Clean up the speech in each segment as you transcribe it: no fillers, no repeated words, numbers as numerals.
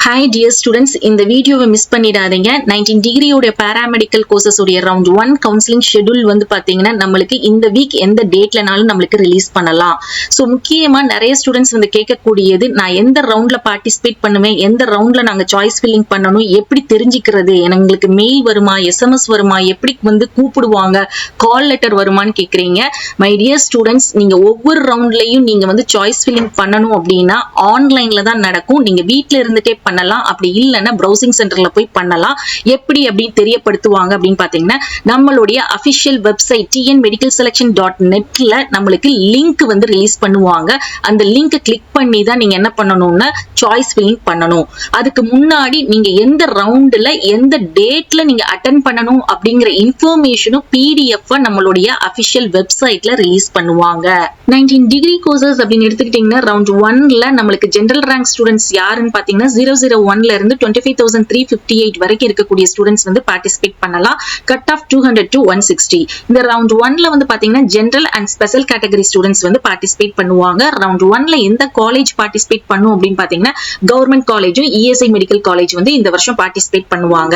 Hi dear students, இந்த வீடியோவை miss பண்ணிடாதீங்க. 19 டிகிரி உடைய paramedical courses உடைய round 1 counseling schedule வந்து பாத்தீங்கன்னா நம்மளுக்கு இந்த வீக் எந்த டேட்லனாலும் நம்மளுக்கு ரிலீஸ் பண்ணலாம். சோ முக்கியமா நிறைய ஸ்டூடண்ட்ஸ் வந்து கேட்கக்கூடியது, நான் எந்த ரவுண்ட்ல பார்ட்டிசிபேட் பண்ணுவேன், எந்த ரவுண்ட்ல நாங்க சாய்ஸ் ஃபில்லிங் பண்ணணும், எப்படி தெரிஞ்சுக்கிறது, எங்களுக்கு மெயில் வருமா, SMS வருமா, எப்படி வந்து கூப்பிடுவாங்க, கால் லெட்டர் வருமான்னு கேக்குறீங்க. மை டியர் ஸ்டூடெண்ட்ஸ், நீங்க ஒவ்வொரு ரவுண்ட்லயும் நீங்க வந்து சாய்ஸ் ஃபில்லிங் பண்ணணும் அப்படின்னா ஆன்லைன்ல தான் நடக்கும். நீங்க வீட்ல இருந்துட்டே பண்ணலாம். அப்படி இல்லைன்னா ப்ரௌசிங் சென்டர்ல போய் பண்ணலாம். எப்படி அப்படின்னு தெரியப்படுத்துவாங்க அப்படின்னு பாத்தீங்கன்னா நம்மளுடைய அபிஷியல் வெப்சைட் tnmedicalselection.netல நம்மளுக்கு லிங்க் வந்து ரிலீஸ் பண்ணுவாங்க. அந்த லிங்க் கிளிக் பண்ணி தான் நீங்க என்ன பண்ணணும்னா சாய்ஸ் ஃபில்லிங் பண்ணணும். அதுக்கு முன்னாடி நீங்க எந்த ரவுண்ட்ல எந்த டேட்ல நீங்க அட்டெண்ட் பண்ணணும் அப்படிங்கிற இன்ஃபர்மேஷனும் PDF நம்மளுடைய அபிஷியல் வெப்சைட்ல ரிலீஸ் பண்ணுவாங்க. 19 டிகிரி கோர்சஸ் அப்படின்னு எடுத்துக்கிட்டீங்கன்னா ரவுண்ட் 1ல நம்மளுக்கு ஜெனரல் ரேங்க் ஸ்டூடெண்ட்ஸ் யாருன்னு பாத்தீங்கன்னா 001ல இருந்து 25,358 வரைக்கும் இருக்கக்கூடிய ஸ்டூடெண்ட்ஸ் வந்து பார்ட்டிசிபேட் பண்ணலாம். Cut off 200 to 160. இந்த ரவுண்ட் 1ல வந்து பாத்தீங்கன்னா general and special category students வந்து பார்ட்டிசிபேட் பண்ணுவாங்க. ரவுண்ட் 1ல எந்த காலேஜ் பார்ட்டிசிபேட் பண்ணும் அப்படின்னு பாத்தீங்கன்னா கவர்மெண்ட் காலேஜும் ESI மெடிக்கல் காலேஜ் வந்து இந்த வருஷம் பார்ட்டிசிபேட் பண்ணுவாங்க.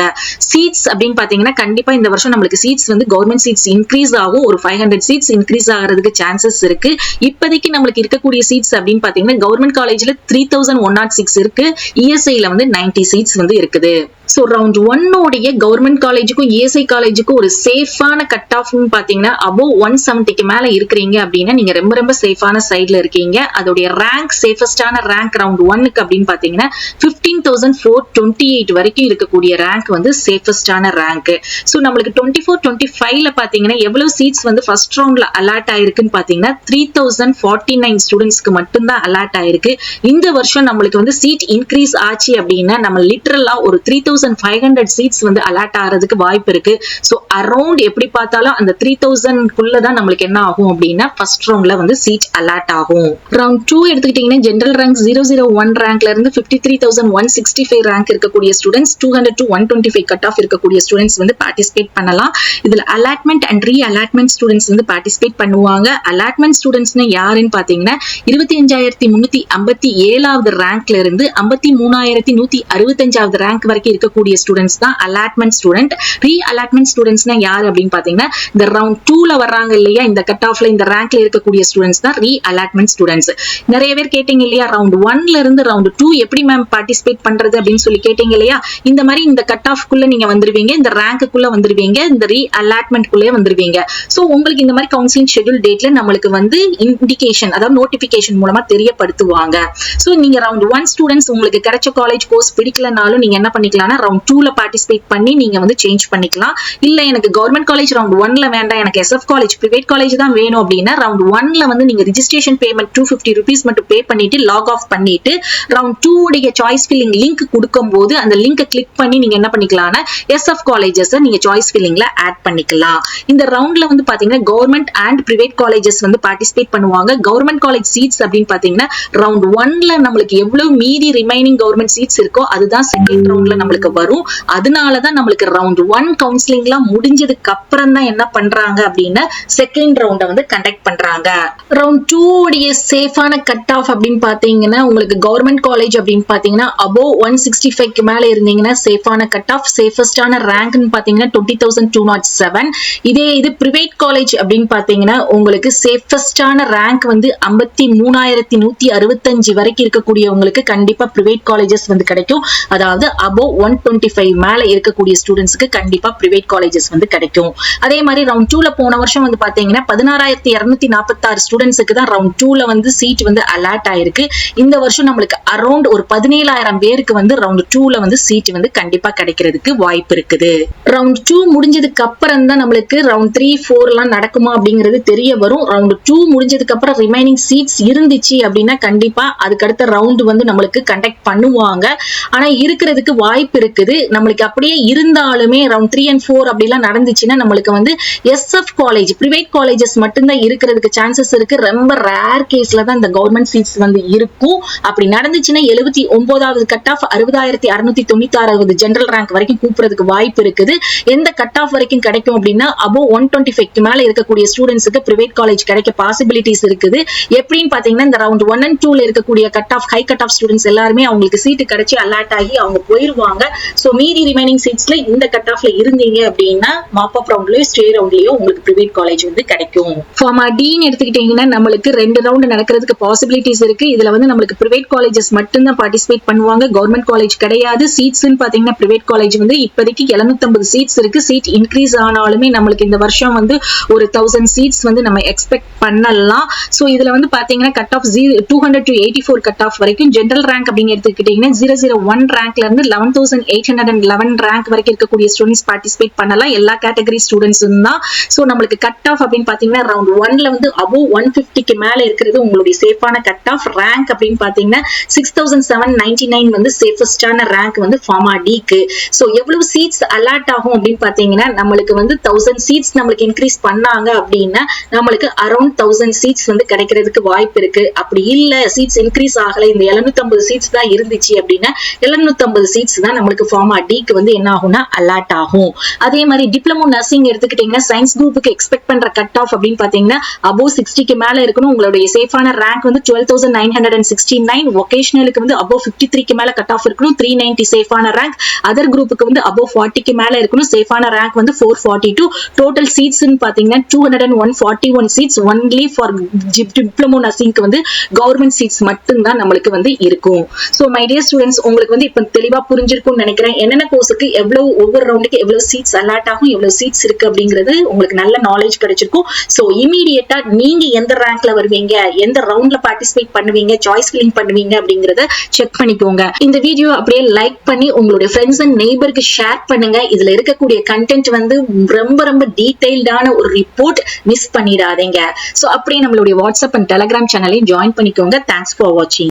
சீட்ஸ் அப்படின்னு பாத்தீங்கன்னா கண்டிப்பா இந்த வருஷம் நம்மளுக்கு சீட்ஸ் வந்து கவர்மெண்ட் சீட்ஸ் இன்க்ரீஸ் ஆகும். ஒரு 500 சீட்ஸ் இன்க்ரீஸ் ஆகிறதுக்கு சான்சஸ் இருக்கு. இப்போதைக்கு நம்மளுக்கு இருக்கக்கூடிய சீட்ஸ் அப்படின்னு பாத்தீங்கன்னா கவர்மெண்ட் காலேஜ்ல 3106 இருக்கு. ESIல வந்து 90 சீட்ஸ் வந்து இருக்குது. சோ ரவுண்ட் 1 உடைய கவர்மெண்ட் காலேஜுக்கும் ESI காலேஜுக்கும் ஒரு சேஃபான கட் ஆஃப்னு பாத்தீங்கன்னா அபோவ் 170க்கு மேல இருக்கிறீங்க அப்படின்னா நீங்க ரொம்ப ரொம்ப சேஃபான சைட்ல இருக்கீங்க. அதோடைய ரேங்க் சேஃபஸ்டான ரேங்க் ரவுண்ட் 1க்கு அப்படின்னு பாத்தீங்கன்னா 15,428 வரைக்கும் இருக்கக்கூடிய ரேங்க் வந்து சேஃபஸ்டான ரேங்க். சோ நம்மளுக்கு 24-25ல பாத்தீங்கன்னா எவ்வளவு சீட்ஸ் வந்து ஃபர்ஸ்ட் ரவுண்ட்ல அலாட் ஆயிருக்குன்னு பாத்தீங்கன்னா 3049 ஸ்டூடெண்ட்ஸ்க்கு மட்டும்தான் அலாட் ஆயிருக்கு. இந்த வருஷம் நம்மளுக்கு வந்து சீட் இன்க்ரீஸ் ஆச்சு அப்படின்னா நம்ம லிட்டரலா ஒரு 3,500 சீட்ஸ் வந்து அலாட் ஆகிறதுக்கு வாய்ப்பு இருக்கு. சோ அரௌண்ட் எப்படி பார்த்தாலும் அந்த 3,000க்குள்ளதான் நம்மளுக்கு என்ன ஆகும் அப்படின்னா ஃபர்ஸ்ட் ரவுண்ட்ல வந்து சீட் அலாட் ஆகும். ரவுண்ட் 2 எடுத்துக்கிட்டீங்கன்னா ஜெனரல் ரேங்க் 001 ரேங்க்ல இருந்து 53,165 ரேங்க் இருக்கக்கூடிய ஸ்டூடெண்ட்ஸ் 200 to 125 கட் ஆஃப் இருக்கக்கூடிய ஸ்டூடெண்ட்ஸ் வந்து பார்ட்டிசிபேட் பண்ணலாம். இதுல allotment and re allotment students வந்து பார்ட்டிசிபேட் பண்ணுவாங்க. அலாட்மெண்ட் ஸ்டூடெண்ட்ஸ்னா யாருன்னு பாத்தீங்கன்னா 25,357வது ரேங்க்ல இருந்து 53,165வது ரேங்க் வரைக்கும் இருக்கக்கூடிய ஸ்டூடெண்ட்ஸ் தான் அலாட்மெண்ட் ஸ்டூடெண்ட். ரீ அலாட்மெண்ட் ஸ்டூடெண்ட்ஸ்னா யாரு அப்படின்னு பாத்தீங்கன்னா இந்த ரவுண்ட் 2ல வர்றாங்க இல்லையா, இந்த கட் ஆஃப்ல இந்த ரேங்க்ல இருக்கக்கூடிய ஸ்டூடெண்ட்ஸ் தான் ரீ அலாட்மெண்ட் ஸ்டூடெண்ட்ஸ். நிறைய பேர் கேட்டீங்க இல்லையா ரவுண்ட் 1ல இருந்து ரவுண்ட் 2 எப்படி மேம் பார்ட்டிசிபேட் பண்றது அப்படின்னு சொல்லி கேட்டீங்க இல்லையா. இந்த மாதிரி இந்த கட் ஆஃப்க்குள்ள நீங்க வந்துருவீங்க, இந்த ரேங்க்குள்ள வந்துருவீங்க, இந்த ரீ அலாட்மெண்ட்குள்ளே வந்துருவீங்க. சோ உங்களுக்கு இந்த மாதிரி கவுன்சிலிங் ஷெட்யூல் டேட்ல நம்மளுக்கு வந்து இண்டிகேஷன் அதாவது நோட்டிபிகேஷன் மூலமா தெரியப்படுத்துவாங்க. சோ நீங்க ரவுண்ட் 1 ஸ்டூடெண்ட்ஸ் உங்களுக்கு கிடைச்ச காலேஜ் கோர்ஸ் பிடிக்கலனாலும் நீங்க என்ன பண்ணிக்கலாம், ரவுண்ட் 2ல பார்ட்டிசிபேட் பண்ணி நீங்க வந்து சேஞ்ச் பண்ணிக்கலாம். இல்ல எனக்கு கவர்மெண்ட் காலேஜ் ரவுண்ட் 1ல வேண்டாம், எனக்கு SF காலேஜ் பிரைவேட் காலேஜ் தான் வேணும் அப்படின்னா ரவுண்ட் 1ல வந்து நீங்க ரிஜிஸ்ட்ரேஷன் பேமெண்ட் 250 rupees மட்டும் பே பண்ணிட்டு லாக் ஆஃப் பண்ணிட்டு ரவுண்ட் 2 உடைய சாய்ஸ் ஃபில்லிங் லிங்க் கொடுக்கும்போது அந்த லிங்கை கிளிக் பண்ணி நீங்க என்ன பண்ணிக்கலாம்னா SF காலேஜஸ் நீங்க சாய்ஸ் ஃபில்லிங்ல ஆட் பண்ணிக்கலாம். இந்த ரவுண்ட்ல வந்து பாத்தீங்கன்னா கவர்மெண்ட் அண்ட் பிரைவேட் காலேஜஸ் வந்து பார்ட்டிசிபேட் பண்ணுவாங்க. கவர்மெண்ட் காலேஜ் சீட்ஸ் அப்படின்னு பாத்தீங்கன்னா ரவுண்ட் 1ல நம்மளுக்கு எவ்வளவு மீதி ரிமைனிங் கவர்மெண்ட் சீட்ஸ் இருக்கோ அதுதான் செகண்ட் ரவுண்ட்ல நம்மளுக்கு வரும். அதனாலதான் நம்மளுக்கு ரவுண்ட் 1 கவுன்சிலிங்லாம் முடிஞ்சதுக்கு அப்புறம் தான் என்ன பண்றாங்க அப்படின்னா செகண்ட் ரவுண்ட வந்து கண்டக்ட் பண்றாங்க. ரவுண்ட் 2 உடைய சேஃபான கட் ஆஃப் அப்படின்னு பாத்தீங்கன்னா உங்களுக்கு கவர்மெண்ட் காலேஜ் அப்படின்னு பாத்தீங்கன்னா அபோவ் 165க்கு மேல இருந்தீங்கன்னா சேஃபான கட் ஆஃப். சேஃபஸ்டான ரேங்க்னு பாத்தீங்கன்னா 20,207. இதே இது பிரைவேட் காலேஜ் அப்படின்னு பாத்தீங்கன்னா உங்களுக்கு சேஃபஸ்டான ரேங்க் வந்து 53,165 வரைக்கும் இருக்கக்கூடியவங்களுக்கு கண்டிப்பா பிரைவேட் காலேஜஸ் வந்து கிடைக்கும். அதாவது அபோவ் 125 மேல இருக்கக்கூடிய ஸ்டூடெண்ட்ஸ்க்கு கண்டிப்பா பிரைவேட் காலேஜஸ் வந்து கிடைக்கும். அதே மாதிரி ரவுண்ட் 2ல போன வருஷம் வந்து பாத்தீங்கன்னா 16,246 ஸ்டூடெண்ட்ஸ்க்கு தான் ரவுண்ட் 2ல வந்து சீட் வந்து அலாட் ஆயிருக்கு. இந்த வருஷம் நம்மளுக்கு அரௌண்ட் ஒரு 17,000 பேருக்கு வந்து ரவுண்ட் 2ல வந்து சீட் வந்து கண்டிப்பா கிடைக்கிறதுக்கு வாய்ப்பு இருக்குது. ரவுண்ட் 2 முடிஞ்சதுக்கு அப்புறம் தான் நம்மளுக்கு ரவுண்ட் 3, 4 எல்லாம் நடக்குமா அப்படிங்கிறது தெரிய வரும். ரவுண்ட் 2 முடிஞ்சதுக்கு அப்புறம் ரிமைனிங் சீட்ஸ் இருந்துச்சு அப்படின்னா கண்டிப்பா அதுக்கு அடுத்த ரவுண்ட் வந்து நம்மளுக்கு கண்டக்ட் பண்ணுவாங்க. ஆனா இருக்கிறதுக்கு வாய்ப்பு இருக்கு. இருக்குது. நம்மளுக்கு அப்படியே இருந்தாலுமே ரவுண்ட் 3 and 4 அப்படிலாம் நடந்துச்சுன்னா நம்மளுக்கு வந்து எஸ்எஃப் காலேஜ் பிரைவேட் காலேஜஸ் மட்டும்தான் இருக்கிறதுக்கு சான்சஸ் இருக்கு. ரொம்ப ரேர் கேஸ்ல தான் இந்த கவர்மெண்ட் சீட்ஸ் வந்து இருக்கும். அப்படி நடந்துச்சுன்னா 79வது கட் ஆஃப் 60,696 ஜெனரல் ரேங்க் வரைக்கும் கூப்பிடுறதுக்கு வாய்ப்பு இருக்குது. எந்த கட் ஆஃப் வரைக்கும் கிடைக்கும் அப்படின்னா அபோவ் 125 மேல இருக்கக்கூடிய ஸ்டூடெண்ட்ஸ்க்கு பிரைவேட் காலேஜ் கிடைக்க பாசிபிலிட்டிஸ் இருக்குது. எப்படின்னு பாத்தீங்கன்னா இந்த ரவுண்ட் 1 and 2ல இருக்கக்கூடிய cut off high cut off students எல்லாருமே அவங்களுக்கு சீட்டு கிடைச்சி அலாட் ஆகி அவங்க போயிருவாங்க. சோ மீதி ரிமைனிங் சீட்ஸ்ல இந்த கட் ஆஃப்ல இருந்தீங்க அப்படின்னா மாப் அப் ரவுண்ட்லயோ ஸ்டே ரவுண்ட்லயோ உங்களுக்கு பிரைவேட் காலேஜ் வந்து கிடைக்கும். ஃபார்மா டின்னு எடுத்துக்கிட்டீங்கன்னா நம்மளுக்கு 2 ரவுண்ட் நடக்கிறதுக்கு பாசிபிலிட்டிஸ் இருக்கு. இதுல வந்து நம்மளுக்கு பிரைவேட் காலேஜஸ் மட்டும்தான் பார்ட்டிசிபேட் பண்ணுவாங்க. கவர்மெண்ட் காலேஜ் கிடையாது. சீட்ஸ்ன்னு பாத்தீங்கன்னா பிரைவேட் காலேஜ் வந்து இப்போதைக்கு 750 சீட்ஸ் இருக்கு. சீட் இன்க்ரீஸ் ஆனாலுமே நம்மளுக்கு இந்த வருஷம் வந்து ஒரு 1000 சீட்ஸ் வந்து நம்ம எக்ஸ்பெக்ட் பண்ணலாம். சோ இதுல வந்து பாத்தீங்கன்னா cut off 200 to 84 cut off வரைக்கும் ஜெனரல் ரேங்க் அப்படின்னு எடுத்துக்கிட்டீங்கன்னா 001 ரேங்க்ல இருந்து 11,811 ரேங்க் வரைக்கும் இருக்கக்கூடிய ஸ்டூடெண்ட்ஸ் பார்ட்டிசிபேட் பண்ணலாம். எல்லா கேட்டகரி ஸ்டூடெண்ட்ஸும் தான். சோ நம்மளுக்கு கட் ஆஃப் அப்படின்னு பாத்தீங்கன்னா ரவுண்ட் 1ல வந்து அபோவ் 150க்கு மேல இருக்கிறது உங்களுடைய சேஃபான கட் ஆஃப். ரேங்க் அப்படின்னு பாத்தீங்கன்னா 6,799 வந்து சேஃபஸ்டான ரேங்க் வந்து ஃபார்மா டிக்கு. சோ எவ்வளவு சீட்ஸ் அலாட் ஆகும் அப்படின்னு பாத்தீங்கன்னா நம்மளுக்கு வந்து 1000 சீட்ஸ் நம்மளுக்கு இன்க்ரீஸ் பண்ணாங்க அப்படின்னா நம்மளுக்கு அரௌண்ட் 1000 சீட்ஸ் வந்து கிடைக்கிறதுக்கு வாய்ப்பு இருக்கு. அப்படி இல்ல சீட்ஸ் இன்க்ரீஸ் ஆகல இந்த 750 சீட்ஸ் தான் இருந்துச்சு அப்படின்னா 750 சீட்ஸ் தான் நம்மளுக்கு ஃபார்மா டிக்கு வந்து என்ன ஆகும்னா அலாட் ஆகும். அதே மாதிரி டிப்ளமோ நர்சிங் எடுத்துக்கிட்டீங்கன்னா சயின்ஸ் குரூப்புக்கு எக்ஸ்பெக்ட் பண்ற கட் ஆஃப் அப்படின்னு பாத்தீங்கன்னா அபோவ் 60க்கு மேல இருக்கணும். உங்களுடைய சேஃபான ரேங்க் வந்து 12,969. வொகேஷனலுக்கு வந்து அபோவ் 53க்கு மேல கட் ஆஃப் இருக்கணும். 390 சேஃபான ரேங்க். அதர் குரூப்புக்கு வந்து அபோவ் 40க்கு மேல இருக்கணும். சேஃபான ரேங்க் வந்து 442. டோட்டல் சீட்ஸ் பாத்தீங்கன்னா 241 சீட்ஸ் ஒன்லி ஃபார் டிப்ளமோ நர்சிங்க்கு வந்து கவர்மெண்ட் சீட்ஸ் மட்டும் தான் நம்மளுக்கு வந்து இருக்கும். சோ மை டியர் ஸ்டூடெண்ட்ஸ் உங்களுக்கு வந்து இப்ப தெளிவா புரிஞ்சிருக்கும்னு நினைக்கிறேன். என்னென்ன கோர்ஸுக்கு எவ்வளவு ஒவ்வொரு ரவுண்டுக்கு எவ்வளவு சீட்ஸ் அலாட் ஆகும் எவ்வளவு சீட்ஸ் இருக்கு அப்படிங்கிறது உங்களுக்கு நல்ல நாலேஜ் கிடைச்சிருக்கும். சோ இமீடியட்டா நீங்க எந்த ரேங்க்ல வருவீங்க எந்த ரவுண்ட்ல பார்ட்டிசிபேட் பண்ணுவீங்க சாய்ஸ் ஃபில்லிங் பண்ணுவீங்க அப்படிங்கறத செக் பண்ணிக்கோங்க. இந்த வீடியோ அப்படியே லைக் பண்ணி உங்களுடைய ஃப்ரெண்ட்ஸ் அண்ட் நெய்பருக்கு ஷேர் பண்ணுங்க. இதுல இருக்கக்கூடிய கண்டென்ட் வந்து ரொம்ப ரொம்ப டீடைல்டான ஒரு ரிப்போர்ட். மிஸ் பண்ணிடாதீங்க. சோ அப்படியே நம்மளுடைய வாட்ஸ்அப் அண்ட் டெலிகிராம் சேனலையும் ஜாயின் பண்ணிக்கோங்க. தேங்க்ஸ் ஃபார் வாட்சிங்.